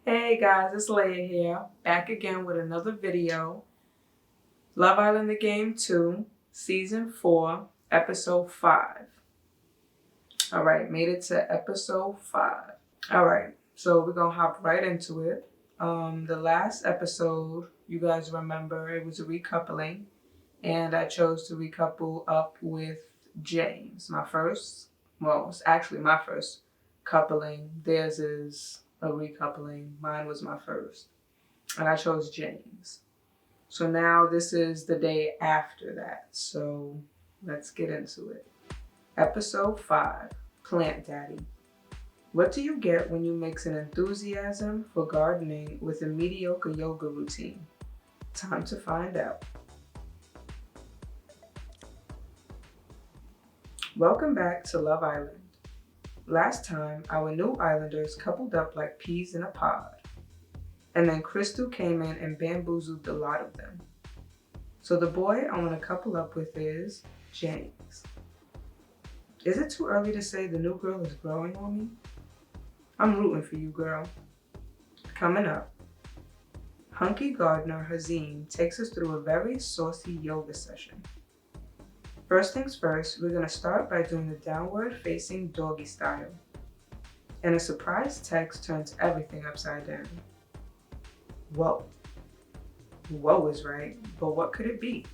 Hey guys, it's Leia here, back again with another video. Love Island the Game 2, Season 4, Episode 5. Alright, made it to Episode 5. Alright, so we're gonna hop right into it. The last episode, you guys remember, it was a recoupling, and I chose to recouple up with James. It's actually my first coupling. Theirs is a recoupling. Mine was my first. And I chose James. So now this is the day after that. So let's get into it. Episode 5, Plant Daddy. What do you get when you mix an enthusiasm for gardening with a mediocre yoga routine? Time to find out. Welcome back to Love Island. Last time, our new islanders coupled up like peas in a pod. And then Crystal came in and bamboozled the lot of them. So the boy I want to couple up with is James. Is it too early to say the new girl is growing on me? I'm rooting for you, girl. Coming up, hunky gardener Hazim takes us through a very saucy yoga session. First things first, we're going to start by doing the downward facing doggy style. And a surprise text turns everything upside down. Whoa. Whoa is right, but what could it be?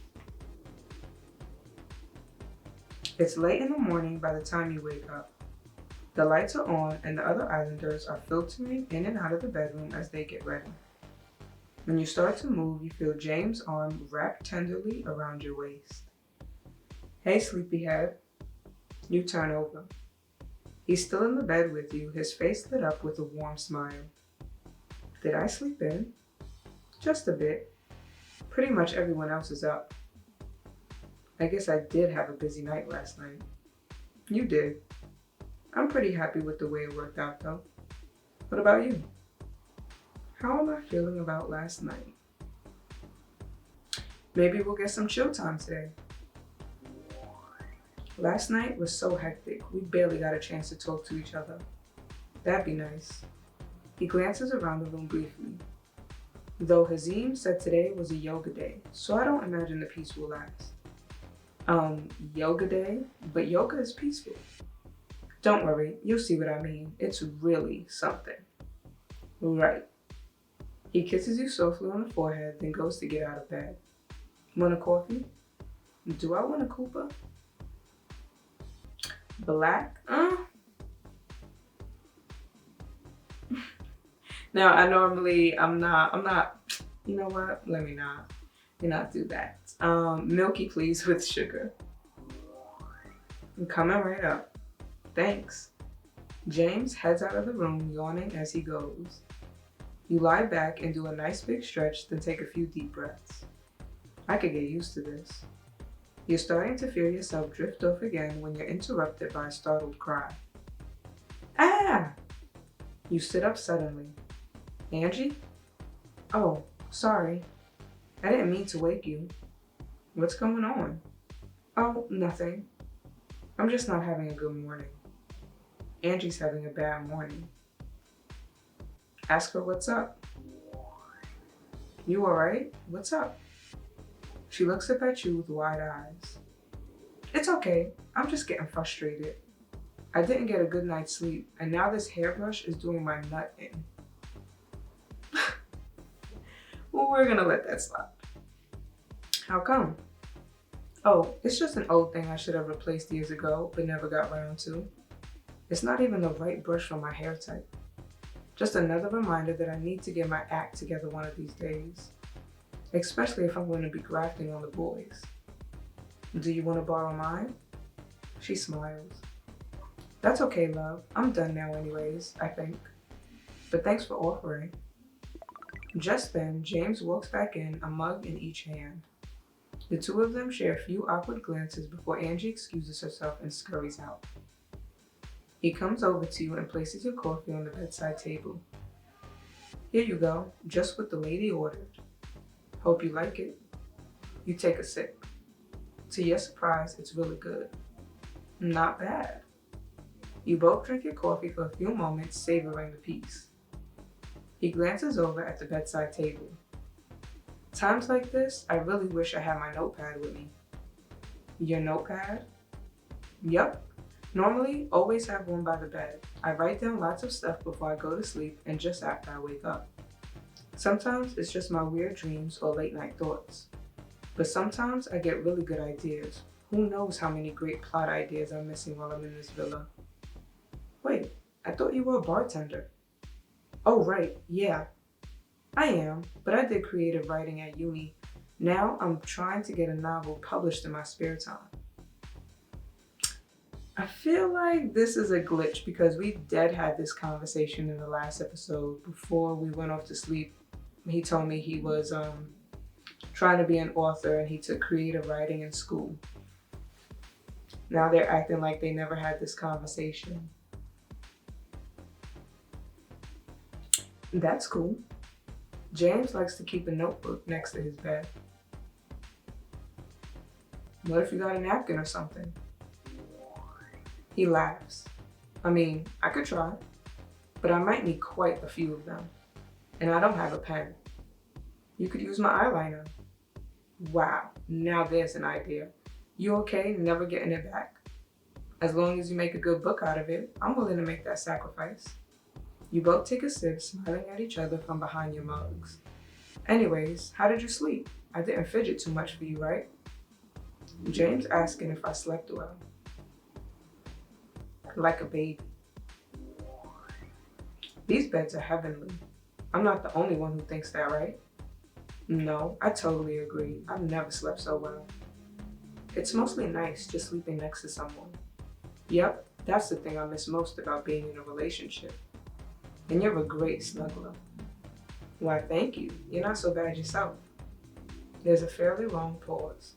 It's late in the morning by the time you wake up. The lights are on and the other islanders are filtering in and out of the bedroom as they get ready. When you start to move, you feel James' arm wrapped tenderly around your waist. Hey, sleepyhead. You turn over. He's still in the bed with you, his face lit up with a warm smile. Did I sleep in? Just a bit. Pretty much everyone else is up. I guess I did have a busy night last night. You did. I'm pretty happy with the way it worked out though. What about you? How am I feeling about last night? Maybe we'll get some chill time today. Last night was so hectic, we barely got a chance to talk to each other. That'd be nice. He glances around the room briefly. Though Hazim said today was a yoga day, so I don't imagine the peace will last. Yoga day? But yoga is peaceful. Don't worry, you'll see what I mean. It's really something. Right. He kisses you softly on the forehead, then goes to get out of bed. Want a coffee? Do I want a Cooper? Black? Now, I'm not, you know what? Let me not do that. Milky, please, with sugar. I'm coming right up. Thanks. James heads out of the room, yawning as he goes. You lie back and do a nice big stretch, then take a few deep breaths. I could get used to this. You're starting to feel yourself drift off again when you're interrupted by a startled cry. Ah! You sit up suddenly. Angie? Oh, sorry. I didn't mean to wake you. What's going on? Oh, nothing. I'm just not having a good morning. Angie's having a bad morning. Ask her what's up. You alright? What's up? She looks up at you with wide eyes. It's okay. I'm just getting frustrated. I didn't get a good night's sleep, and now this hairbrush is doing my nut in. Well, we're gonna let that slide. How come? Oh, it's just an old thing I should have replaced years ago, but never got around to. It's not even the right brush for my hair type. Just another reminder that I need to get my act together one of these days. Especially if I'm going to be grafting on the boys. Do you want to borrow mine? She smiles. That's okay, love. I'm done now anyways, I think. But thanks for offering. Just then, James walks back in, a mug in each hand. The two of them share a few awkward glances before Angie excuses herself and scurries out. He comes over to you and places your coffee on the bedside table. Here you go, just what the lady ordered. Hope you like it. You take a sip. To your surprise, it's really good. Not bad. You both drink your coffee for a few moments, savoring the peace. He glances over at the bedside table. Times like this, I really wish I had my notepad with me. Your notepad? Yup. Normally, always have one by the bed. I write down lots of stuff before I go to sleep and just after I wake up. Sometimes it's just my weird dreams or late night thoughts. But sometimes I get really good ideas. Who knows how many great plot ideas I'm missing while I'm in this villa. Wait, I thought you were a bartender. Oh right, yeah. I am, but I did creative writing at uni. Now I'm trying to get a novel published in my spare time. I feel like this is a glitch because we dead had this conversation in the last episode before we went off to sleep. He told me he was trying to be an author and he took creative writing in school. Now they're acting like they never had this conversation. That's cool. James likes to keep a notebook next to his bed. What if you got a napkin or something? He laughs. I mean, I could try, but I might need quite a few of them. And I don't have a pen. You could use my eyeliner. Wow, now there's an idea. You okay never getting it back? As long as you make a good book out of it, I'm willing to make that sacrifice. You both take a sip, smiling at each other from behind your mugs. Anyways, how did you sleep? I didn't fidget too much for you, right? James asking if I slept well. Like a baby. These beds are heavenly. I'm not the only one who thinks that, right? No, I totally agree. I've never slept so well. It's mostly nice just sleeping next to someone. Yep, that's the thing I miss most about being in a relationship. And you're a great snuggler. Why, thank you. You're not so bad yourself. There's a fairly long pause.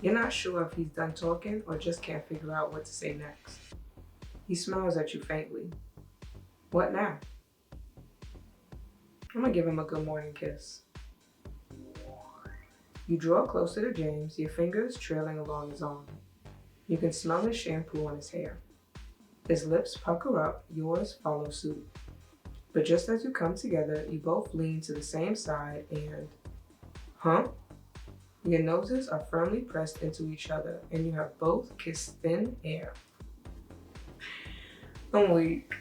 You're not sure if he's done talking or just can't figure out what to say next. He smiles at you faintly. What now? I'm gonna give him a good morning kiss. You draw closer to James, your fingers trailing along his arm. You can smell his shampoo on his hair. His lips pucker up, yours follow suit. But just as you come together, you both lean to the same side and... Huh? Your noses are firmly pressed into each other and you have both kissed thin air. I'm weak.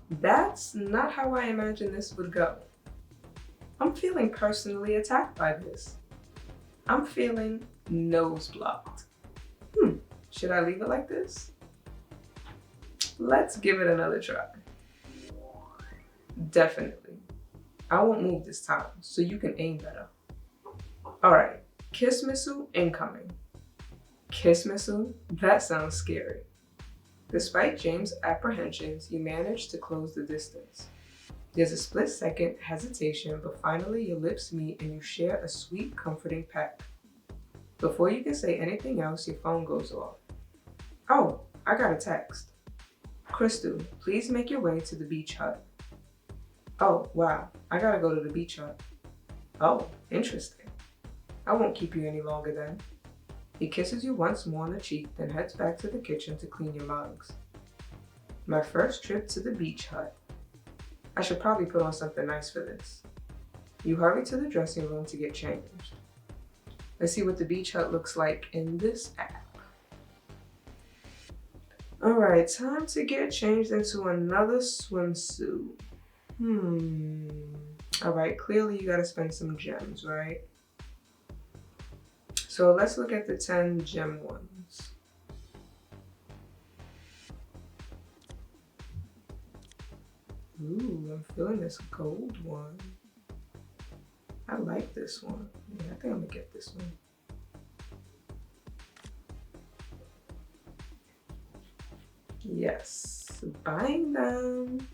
That's not how I imagined this would go. I'm feeling personally attacked by this. I'm feeling nose blocked. Should I leave it like this? Let's give it another try. Definitely. I won't move this time, so you can aim better. Alright, kiss missile incoming. Kiss missile? That sounds scary. Despite James' apprehensions, you manage to close the distance. There's a split second hesitation, but finally your lips meet and you share a sweet, comforting peck. Before you can say anything else, your phone goes off. Oh, I got a text. Crystal, please make your way to the beach hut. Oh, wow, I gotta go to the beach hut. Oh, interesting. I won't keep you any longer then. He kisses you once more on the cheek, then heads back to the kitchen to clean your mugs. My first trip to the beach hut. I should probably put on something nice for this. You hurry to the dressing room to get changed. Let's see what the beach hut looks like in this app. Alright, time to get changed into another swimsuit. Alright, clearly you gotta spend some gems, right? So let's look at the 10 gem ones. Ooh, I'm feeling this gold one. I like this one. Yeah, I think I'm gonna get this one. Yes, buying them.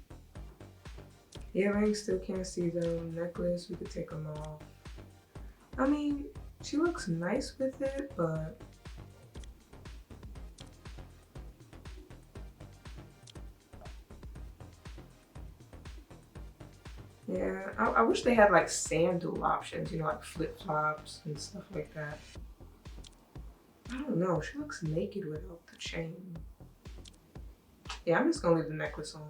Earrings, still can't see them. Necklace, we could take them off. I mean, she looks nice with it, but yeah, I wish they had like sandal options, you know, like flip-flops and stuff like that. I don't know, she looks naked without the chain. Yeah, I'm just gonna leave the necklace on.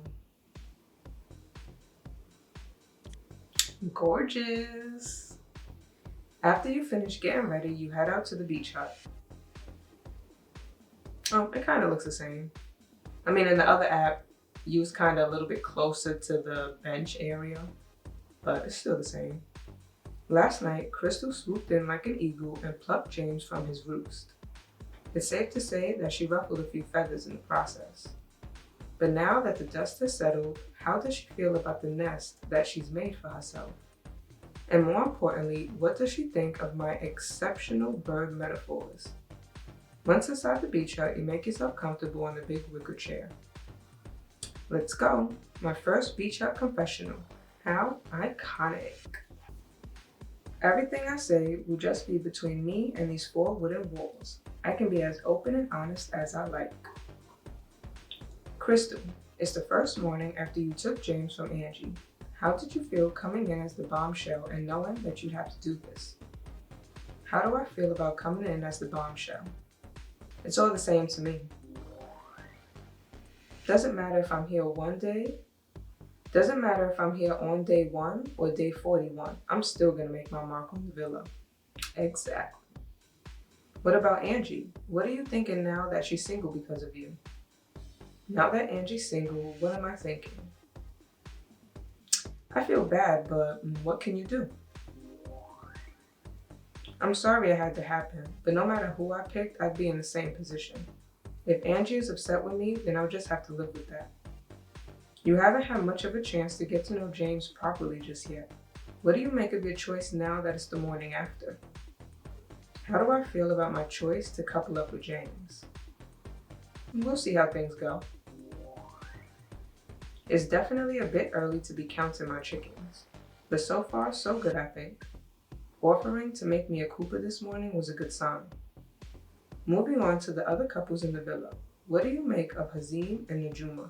Gorgeous. After you finish getting ready, you head out to the beach hut. Oh, it kind of looks the same. I mean, in the other app, you was kind of a little bit closer to the bench area, but it's still the same. Last night, Crystal swooped in like an eagle and plucked James from his roost. It's safe to say that she ruffled a few feathers in the process. But now that the dust has settled, how does she feel about the nest that she's made for herself? And more importantly, what does she think of my exceptional bird metaphors? Once inside the beach hut, you make yourself comfortable on the big wicker chair. Let's go. My first beach hut confessional. How iconic. Everything I say will just be between me and these 4 wooden walls. I can be as open and honest as I like. Crystal, it's the first morning after you took James from Angie. How did you feel coming in as the bombshell and knowing that you'd have to do this? How do I feel about coming in as the bombshell? It's all the same to me. Doesn't matter if I'm here one day. Doesn't matter if I'm here on day 1 or day 41. I'm still gonna make my mark on the villa. Exactly. What about Angie? What are you thinking now that she's single because of you? Now that Angie's single, what am I thinking? I feel bad, but what can you do? I'm sorry it had to happen, but no matter who I picked, I'd be in the same position. If Angie is upset with me, then I'll just have to live with that. You haven't had much of a chance to get to know James properly just yet. What do you make of your choice now that it's the morning after? How do I feel about my choice to couple up with James? We'll see how things go. It's definitely a bit early to be counting my chickens, but so far so good, I think. Offering to make me a Cooper this morning was a good sign. Moving on to the other couples in the villa. What do you make of Hazim and Najuma?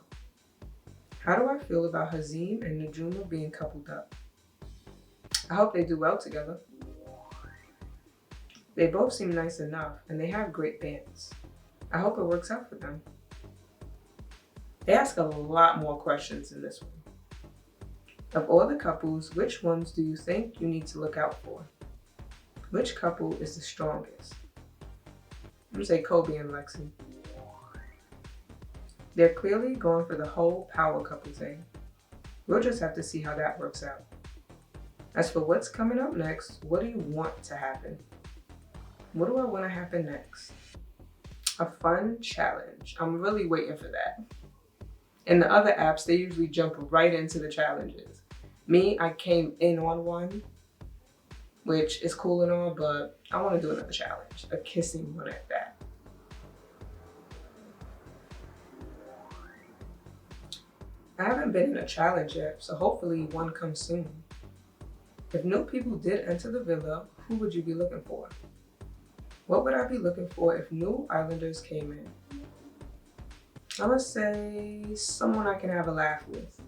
How do I feel about Hazim and Najuma being coupled up? I hope they do well together. They both seem nice enough, and they have great bands. I hope it works out for them. They ask a lot more questions in this one. Of all the couples, which ones do you think you need to look out for? Which couple is the strongest? I'm gonna say Kobe and Lexi. They're clearly going for the whole power couple thing. We'll just have to see how that works out. As for what's coming up next, what do you want to happen? What do I want to happen next? A fun challenge. I'm really waiting for that. In the other apps, they usually jump right into the challenges. Me, I came in on one, which is cool and all, but I want to do another challenge, a kissing one at that. I haven't been in a challenge yet, so hopefully one comes soon. If new people did enter the villa, who would you be looking for? What would I be looking for if new islanders came in? I would say someone I can have a laugh with.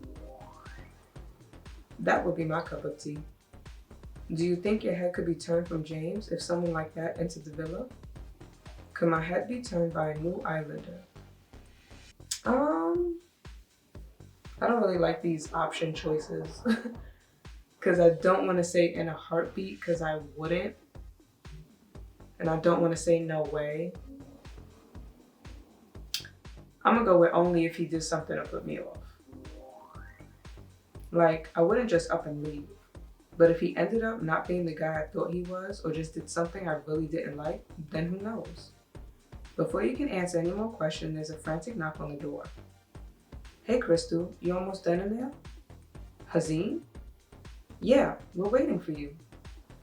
That would be my cup of tea. Do you think your head could be turned from James if someone like that entered the villa? Could my head be turned by a new islander? I don't really like these option choices because I don't want to say in a heartbeat because I wouldn't. And I don't want to say no way. I'm gonna go with only if he did something to put me off. Like, I wouldn't just up and leave. But if he ended up not being the guy I thought he was, or just did something I really didn't like, then who knows? Before you can answer any more questions, there's a frantic knock on the door. Hey Crystal, you almost done in there? Hazim? Yeah, we're waiting for you.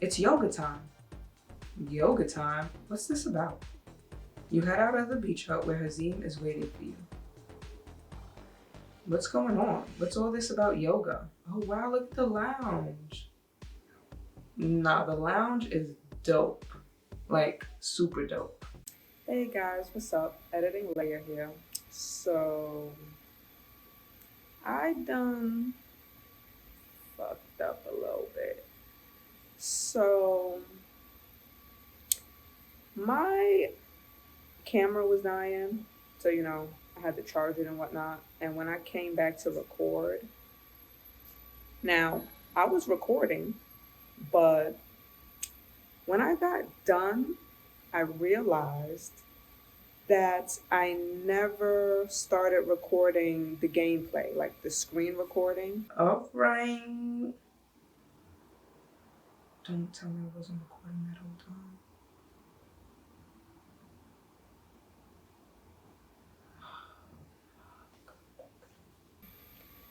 It's yoga time. Yoga time? What's this about? You head out of the beach hut where Hazim is waiting for you. What's going on? What's all this about yoga? Oh wow, look at the lounge. Nah, the lounge is dope. Like, super dope. Hey guys, what's up? Editing Layer here. So, I done fucked up a little bit. So, my camera was dying, so I had to charge it and whatnot. And when I came back to record, now I was recording, but when I got done, I realized that I never started recording the gameplay, like the screen recording. All right. Don't tell me I wasn't recording that whole time.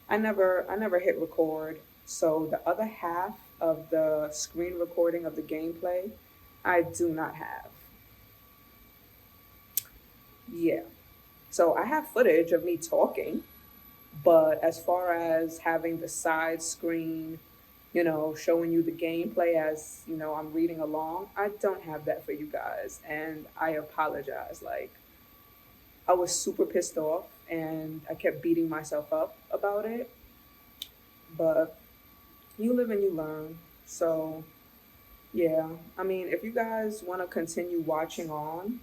I never hit record. So the other half of the screen recording of the gameplay, I do not have. Yeah. So I have footage of me talking, but as far as having the side screen, showing you the gameplay as, I'm reading along, I don't have that for you guys. And I apologize. Like, I was super pissed off and I kept beating myself up about it. But you live and you learn. So, yeah. I mean, if you guys want to continue watching on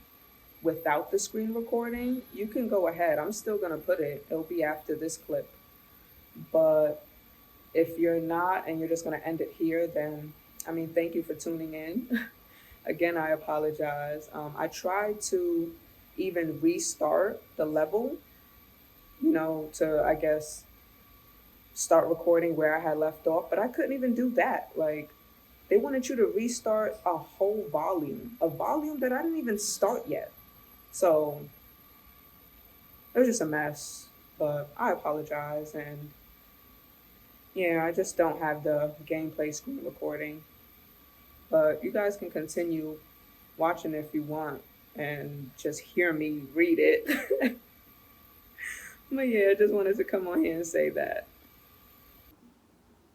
without the screen recording, you can go ahead. I'm still going to put it, it'll be after this clip. But if you're not and you're just going to end it here, then I mean, thank you for tuning in. Again, I apologize. I tried to even restart the level, to, I guess, start recording where I had left off, but I couldn't even do that. Like, they wanted you to restart a whole volume, a volume that I didn't even start yet. So it was just a mess, but I apologize. And yeah, I just don't have the gameplay screen recording. But you guys can continue watching if you want and just hear me read it. But yeah, I just wanted to come on here and say that.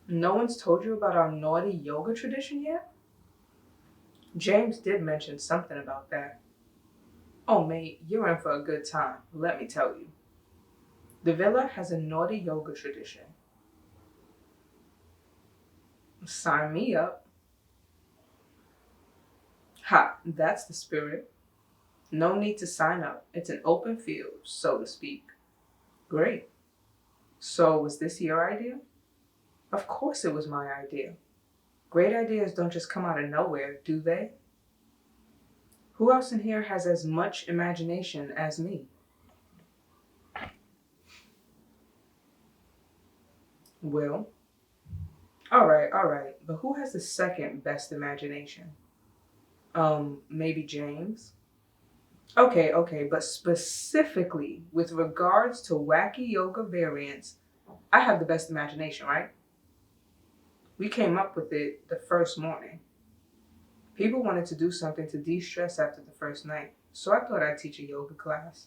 No one's told you about our naughty yoga tradition yet? James did mention something about that. Oh, mate, you're in for a good time. Let me tell you. The villa has a naughty yoga tradition. Sign me up. Ha, that's the spirit. No need to sign up. It's an open field, so to speak. Great. So, was this your idea? Of course it was my idea. Great ideas don't just come out of nowhere, do they? Who else in here has as much imagination as me? Will? All right. But who has the second best imagination? Maybe James? Okay, but specifically with regards to wacky yoga variants, I have the best imagination, right? We came up with it the first morning. People wanted to do something to de-stress after the first night, so I thought I'd teach a yoga class.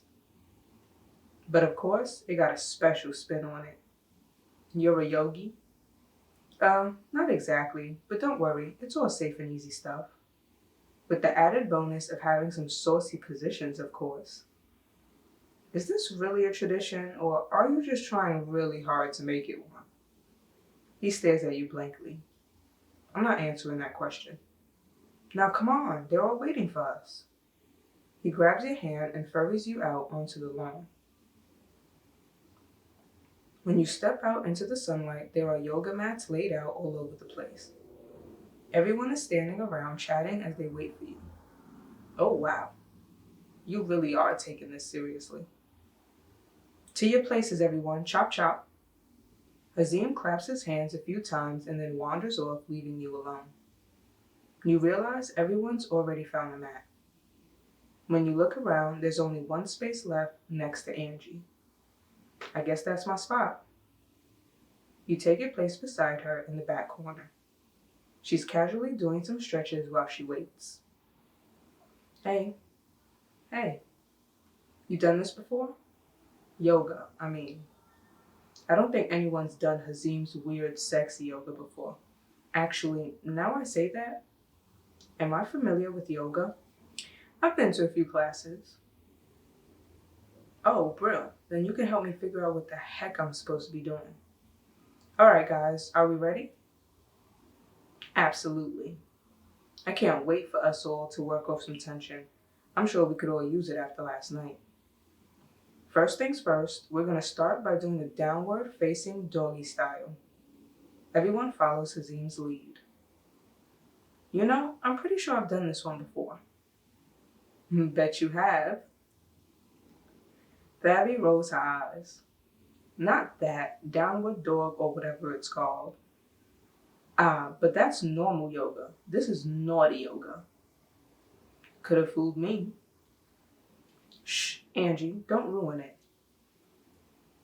But of course, it got a special spin on it. You're a yogi? Not exactly, but don't worry, it's all safe and easy stuff. With the added bonus of having some saucy positions, of course. Is this really a tradition, or are you just trying really hard to make it one? He stares at you blankly. I'm not answering that question. Now come on, they're all waiting for us. He grabs your hand and ferries you out onto the lawn. When you step out into the sunlight, there are yoga mats laid out all over the place. Everyone is standing around chatting as they wait for you. Oh wow, you really are taking this seriously. To your places, everyone, chop chop. Hazim claps his hands a few times and then wanders off, leaving you alone. You realize everyone's already found a mat. When you look around, there's only one space left next to Angie. I guess that's my spot. You take your place beside her in the back corner. She's casually doing some stretches while she waits. Hey, you done this before? Yoga, I mean. I don't think anyone's done Hazim's weird, sexy yoga before. Actually, now I say that, am I familiar with yoga? I've been to a few classes. Oh, Brill, then you can help me figure out what the heck I'm supposed to be doing. All right, guys, are we ready? Absolutely. I can't wait for us all to work off some tension. I'm sure we could all use it after last night. First things first, we're going to start by doing the downward facing doggy style. Everyone follows Hazim's lead. You know, I'm pretty sure I've done this one before. Bet you have. Thabby rolls her eyes. Not that, downward dog or whatever it's called. Ah, but that's normal yoga. This is naughty yoga. Could have fooled me. Shh, Angie, don't ruin it.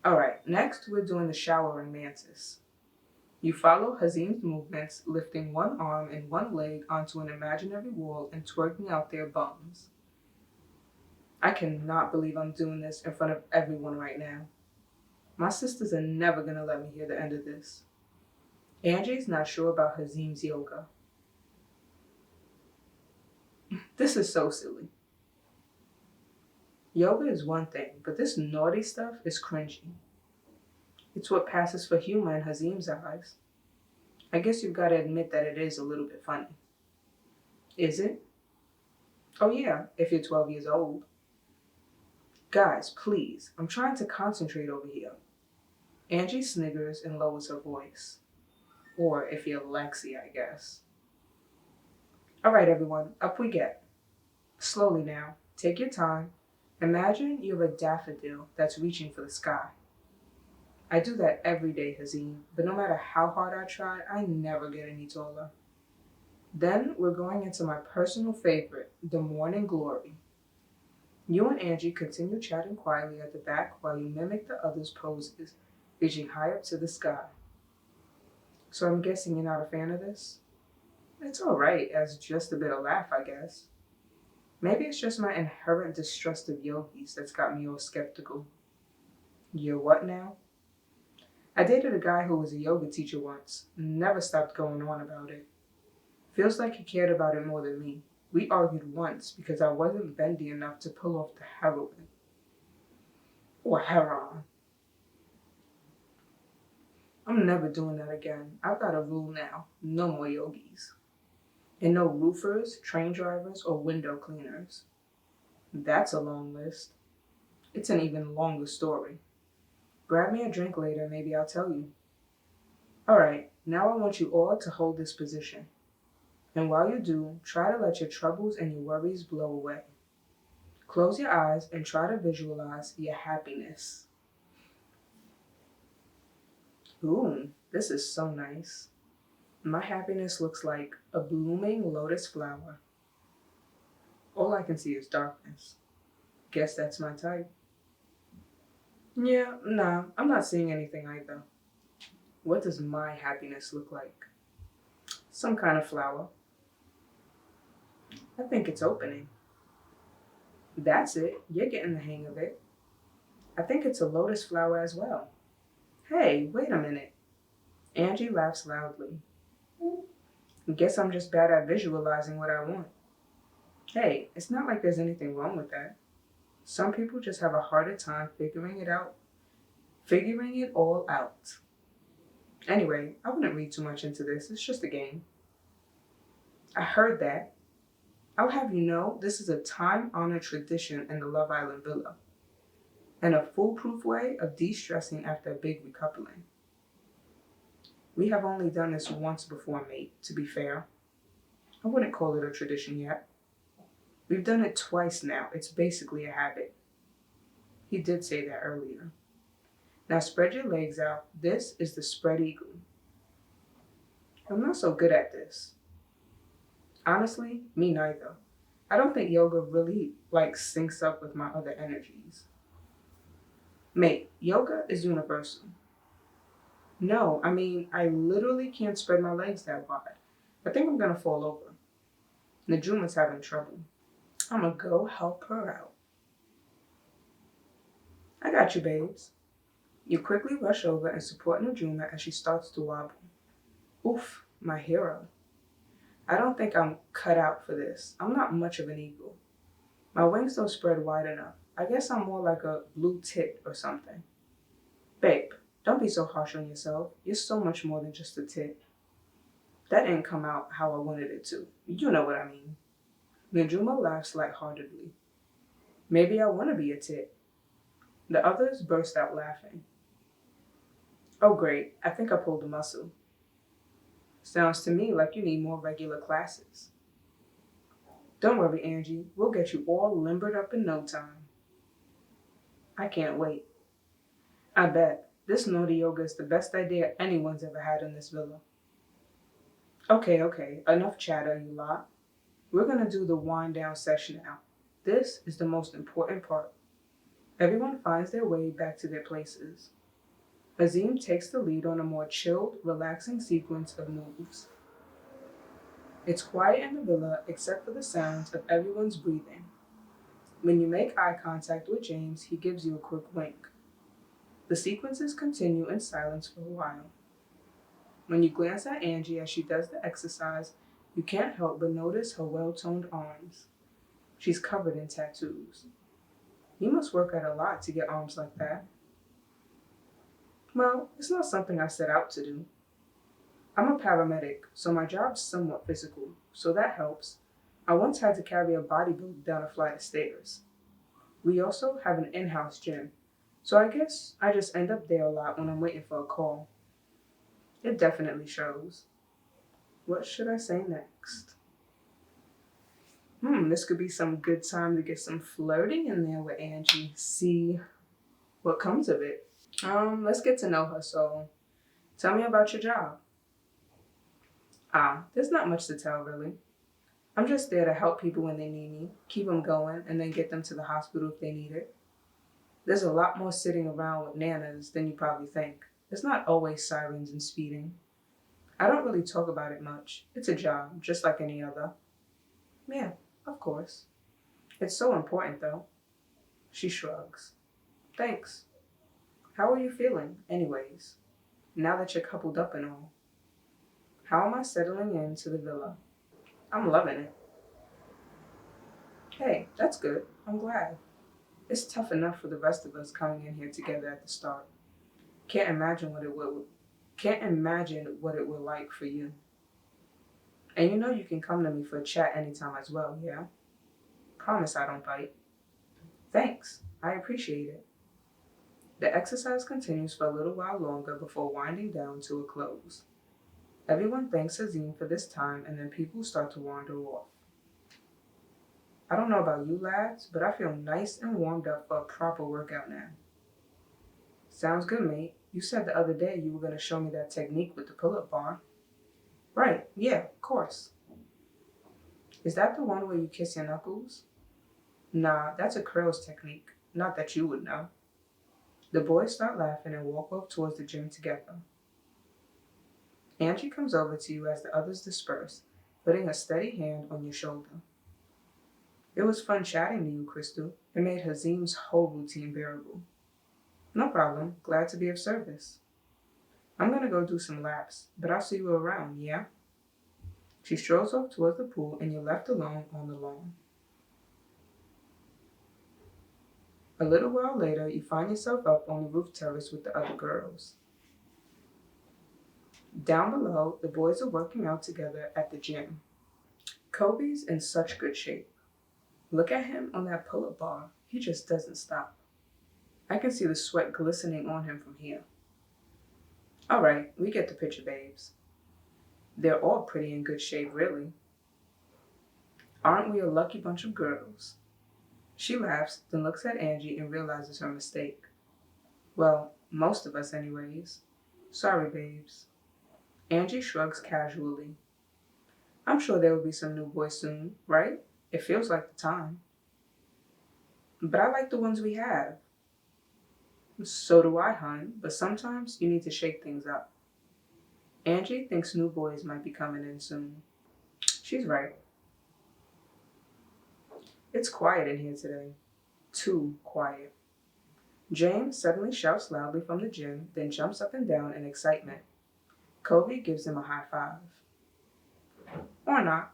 Alright, next we're doing the showering mantis. You follow Hazim's movements, lifting one arm and one leg onto an imaginary wall and twerking out their bums. I cannot believe I'm doing this in front of everyone right now. My sisters are never gonna let me hear the end of this. Angie's not sure about Hazim's yoga. This is so silly. Yoga is one thing, but this naughty stuff is cringy. It's what passes for humor in Hazim's eyes. I guess you've got to admit that it is a little bit funny. Is it? Oh yeah, if you're 12 years old. Guys, please, I'm trying to concentrate over here. Angie sniggers and lowers her voice. Or if you're Lexi, I guess. Alright everyone, up we get. Slowly now, take your time. Imagine you're a daffodil that's reaching for the sky. I do that every day, Hazim, but no matter how hard I try, I never get any taller. Then we're going into my personal favorite, the morning glory. You and Angie continue chatting quietly at the back while you mimic the others' poses, reaching high up to the sky. So I'm guessing you're not a fan of this? It's alright, as just a bit of laugh, I guess. Maybe it's just my inherent distrust of yogis that's got me all skeptical. You're what now? I dated a guy who was a yoga teacher once, never stopped going on about it. Feels like he cared about it more than me. We argued once because I wasn't bendy enough to pull off the heroin. Or heron. I'm never doing that again. I've got a rule now. No more yogis. And no roofers, train drivers, or window cleaners. That's a long list. It's an even longer story. Grab me a drink later, maybe I'll tell you. Alright, now I want you all to hold this position. And while you do, try to let your troubles and your worries blow away. Close your eyes and try to visualize your happiness. Ooh, this is so nice. My happiness looks like a blooming lotus flower. All I can see is darkness. Guess that's my type. Yeah, nah, I'm not seeing anything either. What does my happiness look like? Some kind of flower. I think it's opening. That's it. You're getting the hang of it. I think it's a lotus flower as well. Hey, wait a minute. Angie laughs loudly. Guess I'm just bad at visualizing what I want. Hey, it's not like there's anything wrong with that. Some people just have a harder time figuring it all out. Anyway, I wouldn't read too much into this. It's just a game. I heard that. I'll have you know, this is a time-honored tradition in the Love Island villa, and a foolproof way of de-stressing after a big recoupling. We have only done this once before, mate, to be fair. I wouldn't call it a tradition yet. We've done it twice now. It's basically a habit. He did say that earlier. Now spread your legs out. This is the spread eagle. I'm not so good at this. Honestly, me neither. I don't think yoga really syncs up with my other energies. Mate, yoga is universal. No, I mean, I literally can't spread my legs that wide. I think I'm gonna fall over. Najuma's having trouble. I'm gonna go help her out. I got you, babes. You quickly rush over and support Najuma as she starts to wobble. Oof, my hero. I don't think I'm cut out for this. I'm not much of an eagle. My wings don't spread wide enough. I guess I'm more like a blue tit or something. Babe, don't be so harsh on yourself. You're so much more than just a tit. That didn't come out how I wanted it to. You know what I mean. Najuma laughs lightheartedly. Maybe I want to be a tit. The others burst out laughing. Oh great, I think I pulled a muscle. Sounds to me like you need more regular classes. Don't worry, Angie. We'll get you all limbered up in no time. I can't wait. I bet. This naughty yoga is the best idea anyone's ever had in this villa. Okay. Enough chatter, you lot. We're gonna do the wind down session now. This is the most important part. Everyone finds their way back to their places. Azim takes the lead on a more chilled, relaxing sequence of moves. It's quiet in the villa except for the sounds of everyone's breathing. When you make eye contact with James, he gives you a quick wink. The sequences continue in silence for a while. When you glance at Angie as she does the exercise, you can't help but notice her well-toned arms. She's covered in tattoos. You must work at a lot to get arms like that. Well, it's not something I set out to do. I'm a paramedic, so my job's somewhat physical, so that helps. I once had to carry a bodybuilder down a flight of stairs. We also have an in-house gym, so I guess I just end up there a lot when I'm waiting for a call. It definitely shows. What should I say next? This could be some good time to get some flirting in there with Angie. See what comes of it. Let's get to know her, so tell me about your job. There's not much to tell, really. I'm just there to help people when they need me, keep them going, and then get them to the hospital if they need it. There's a lot more sitting around with nanas than you probably think. It's not always sirens and speeding. I don't really talk about it much. It's a job, just like any other. Yeah, of course. It's so important, though. She shrugs. Thanks. How are you feeling, anyways? Now that you're coupled up and all. How am I settling into the villa? I'm loving it. Hey, that's good. I'm glad. It's tough enough for the rest of us coming in here together at the start. Can't imagine what it would like for you. And you know you can come to me for a chat anytime as well, yeah? Promise I don't bite. Thanks. I appreciate it. The exercise continues for a little while longer before winding down to a close. Everyone thanks Azim for this time, and then people start to wander off. I don't know about you lads, but I feel nice and warmed up for a proper workout now. Sounds good, mate. You said the other day you were going to show me that technique with the pull-up bar. Right, yeah, of course. Is that the one where you kiss your knuckles? Nah, that's a curls technique. Not that you would know. The boys start laughing and walk off towards the gym together. Angie comes over to you as the others disperse, putting a steady hand on your shoulder. It was fun chatting to you, Crystal. It made Hazim's whole routine bearable. No problem. Glad to be of service. I'm gonna go do some laps, but I'll see you around, yeah? She strolls off towards the pool and you're left alone on the lawn. A little while later, you find yourself up on the roof terrace with the other girls. Down below, the boys are working out together at the gym. Kobe's in such good shape. Look at him on that pull-up bar. He just doesn't stop. I can see the sweat glistening on him from here. All right, we get the picture, babes. They're all pretty in good shape, really. Aren't we a lucky bunch of girls? She laughs, then looks at Angie and realizes her mistake. Well, most of us anyways. Sorry, babes. Angie shrugs casually. I'm sure there will be some new boys soon, right? It feels like the time. But I like the ones we have. So do I, hon, but sometimes you need to shake things up. Angie thinks new boys might be coming in soon. She's right. It's quiet in here today. Too quiet. James suddenly shouts loudly from the gym, then jumps up and down in excitement. Kobe gives him a high five. Or not.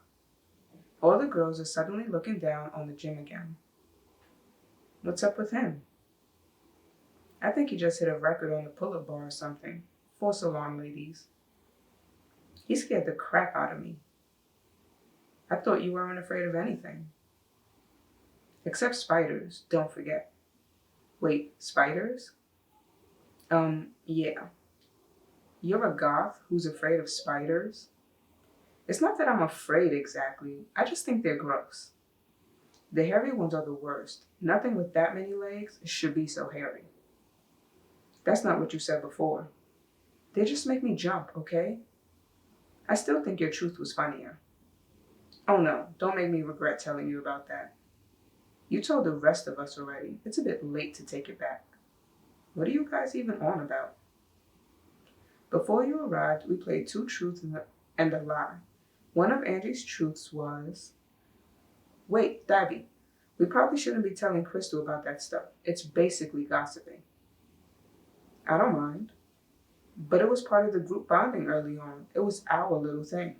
All the girls are suddenly looking down on the gym again. What's up with him? I think he just hit a record on the pull-up bar or something. False alarm, ladies. He scared the crap out of me. I thought you weren't afraid of anything. Except spiders, don't forget. Wait, spiders? Yeah. You're a goth who's afraid of spiders? It's not that I'm afraid exactly. I just think they're gross. The hairy ones are the worst. Nothing with that many legs should be so hairy. That's not what you said before. They just make me jump, okay? I still think your truth was funnier. Oh no, don't make me regret telling you about that. You told the rest of us already. It's a bit late to take it back. What are you guys even on about? Before you arrived, we played two truths and a lie. One of Angie's truths was, wait, Dabby, we probably shouldn't be telling Crystal about that stuff. It's basically gossiping. I don't mind. But it was part of the group bonding early on. It was our little thing.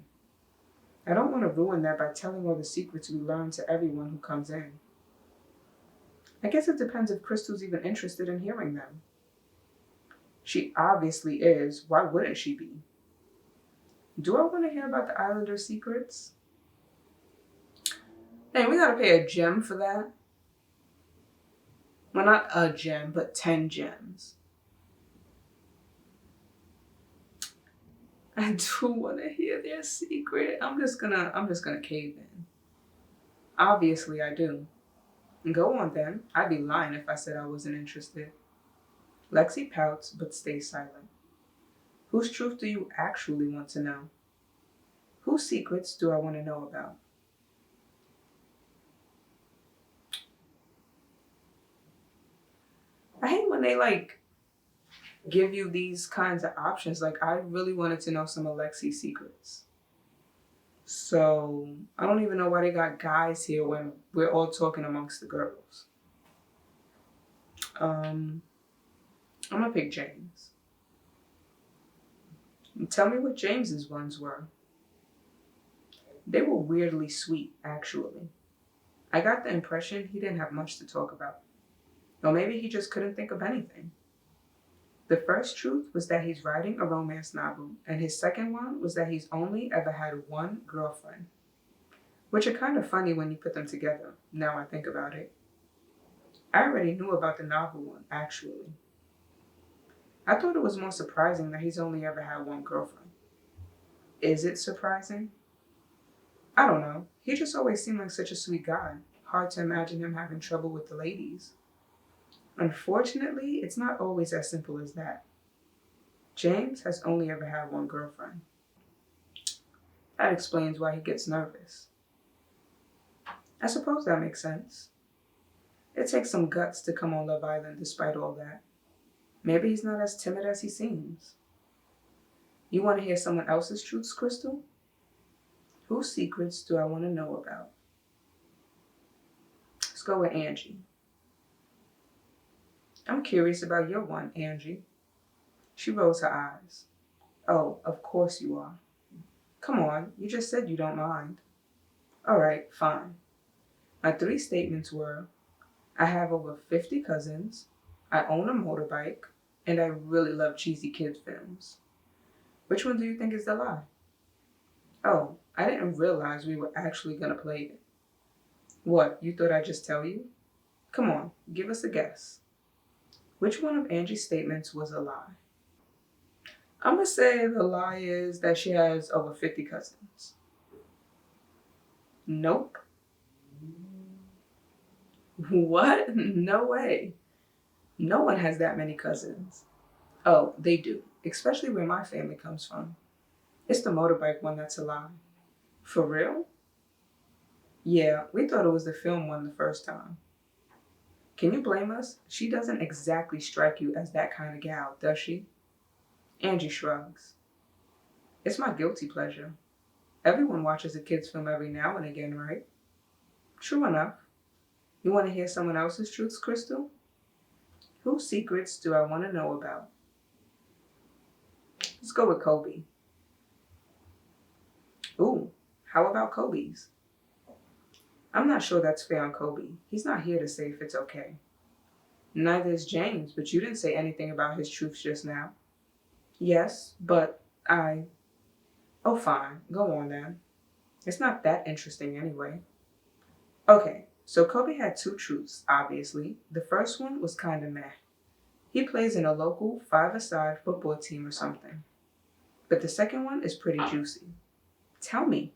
I don't want to ruin that by telling all the secrets we learned to everyone who comes in. I guess it depends if Crystal's even interested in hearing them. She obviously is. Why wouldn't she be? Do I want to hear about the Islander secrets? Hey, we gotta pay a gem for that. Well, not a gem, but 10 gems. I do want to hear their secret. I'm just gonna cave in. Obviously, I do. Go on then. I'd be lying if I said I wasn't interested. Lexi pouts but stays silent. Whose truth do you actually want to know? Whose secrets do I want to know about? I hate when they give you these kinds of options. I really wanted to know some of Lexi's secrets. So I don't even know why they got guys here when we're all talking amongst the girls. I'm gonna pick James. Tell me what James's ones were. They were weirdly sweet, actually. I got the impression he didn't have much to talk about. Or maybe he just couldn't think of anything. The first truth was that he's writing a romance novel, and his second one was that he's only ever had one girlfriend. Which are kind of funny when you put them together, now I think about it. I already knew about the novel one, actually. I thought it was more surprising that he's only ever had one girlfriend. Is it surprising? I don't know. He just always seemed like such a sweet guy. Hard to imagine him having trouble with the ladies. Unfortunately, it's not always as simple as that. James has only ever had one girlfriend. That explains why he gets nervous. I suppose that makes sense. It takes some guts to come on Love Island despite all that. Maybe he's not as timid as he seems. You want to hear someone else's truths, Crystal? Whose secrets do I want to know about? Let's go with Angie. I'm curious about your one, Angie. She rolls her eyes. Oh, of course you are. Come on, you just said you don't mind. All right, fine. My 3 statements were, I have over 50 cousins, I own a motorbike, and I really love cheesy kids films. Which one do you think is the lie? Oh, I didn't realize we were actually going to play it. What, you thought I'd just tell you? Come on, give us a guess. Which one of Angie's statements was a lie? I'm going to say the lie is that she has over 50 cousins. Nope. What? No way. No one has that many cousins. Oh, they do, especially where my family comes from. It's the motorbike one that's a lie. For real? Yeah, we thought it was the film one the first time. Can you blame us? She doesn't exactly strike you as that kind of gal, does she? Angie shrugs. It's my guilty pleasure. Everyone watches a kid's film every now and again, right? True enough. You want to hear someone else's truths, Crystal? Whose secrets do I want to know about? Let's go with Kobe. Ooh, how about Kobe's? I'm not sure that's fair on Kobe. He's not here to say if it's okay. Neither is James, but you didn't say anything about his truths just now. Yes, but Oh, fine. Go on then. It's not that interesting anyway. Okay, so Kobe had 2 truths, obviously. The first one was kinda meh. He plays in a local 5-a-side football team or something. But the second one is pretty juicy. Tell me.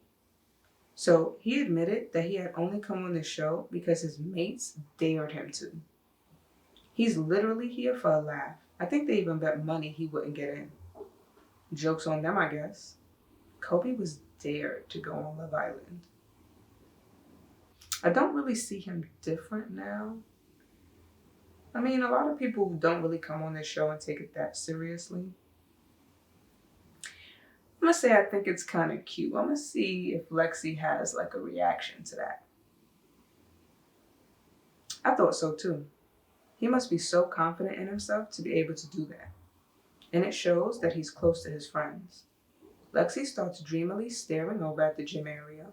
So he admitted that he had only come on the show because his mates dared him to. He's literally here for a laugh. I think they even bet money he wouldn't get in. Joke's on them, I guess. Kobe was dared to go on Love Island. I don't really see him different now. I mean, a lot of people don't really come on this show and take it that seriously. I'm gonna say I think it's kind of cute. I'm gonna see if Lexi has like a reaction to that. I thought so too. He must be so confident in himself to be able to do that. And it shows that he's close to his friends. Lexi starts dreamily staring over at the gym area.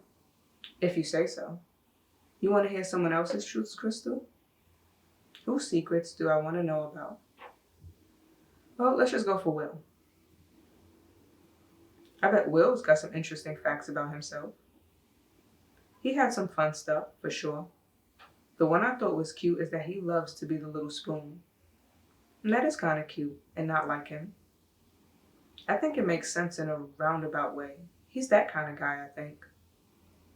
If you say so. You want to hear someone else's truths, Crystal? Whose secrets do I want to know about? Well, let's just go for Will. I bet Will's got some interesting facts about himself. He had some fun stuff, for sure. The one I thought was cute is that he loves to be the little spoon. And that is kind of cute and not like him. I think it makes sense in a roundabout way. He's that kind of guy, I think.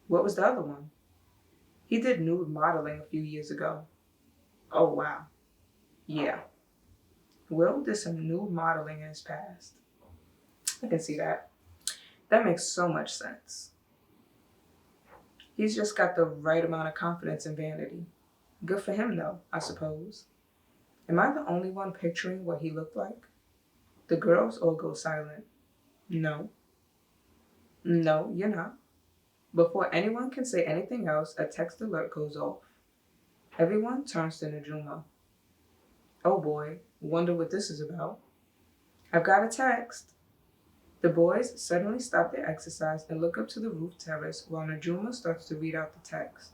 What was the other one? He did nude modeling a few years ago. Oh, wow. Yeah. Will did some nude modeling in his past. I can see that. That makes so much sense. He's just got the right amount of confidence and vanity. Good for him, though, I suppose. Am I the only one picturing what he looked like? The girls all go silent. No. No, you're not. Before anyone can say anything else, a text alert goes off. Everyone turns to Najuma. Oh boy, wonder what this is about. I've got a text. The boys suddenly stop their exercise and look up to the roof terrace while Najuma starts to read out the text.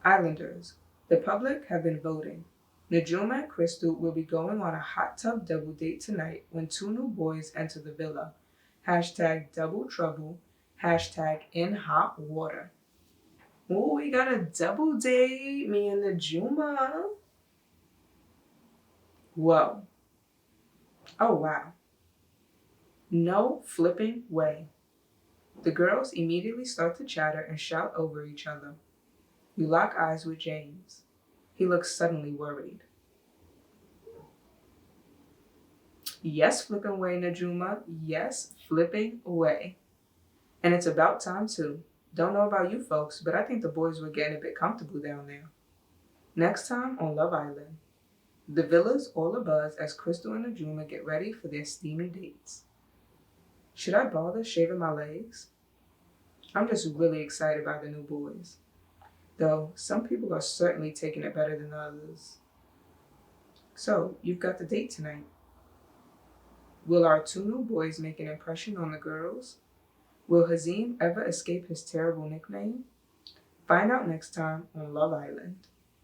Islanders, the public have been voting. Najuma and Crystal will be going on a hot tub double date tonight when two new boys enter the villa. Hashtag double trouble. Hashtag in hot water. Oh, we got a double date, me and Najuma. Whoa. Oh, wow. No flipping way. The girls immediately start to chatter and shout over each other. You lock eyes with James. He looks suddenly worried. Yes, flipping way, Najuma. Yes, flipping way. And it's about time, too. Don't know about you folks, but I think the boys were getting a bit comfortable down there. Next time on Love Island. The villa's all abuzz as Crystal and Najuma get ready for their steamy dates. Should I bother shaving my legs? I'm just really excited by the new boys. Though some people are certainly taking it better than others. So, you've got the date tonight. Will our two new boys make an impression on the girls? Will Hazim ever escape his terrible nickname? Find out next time on Love Island.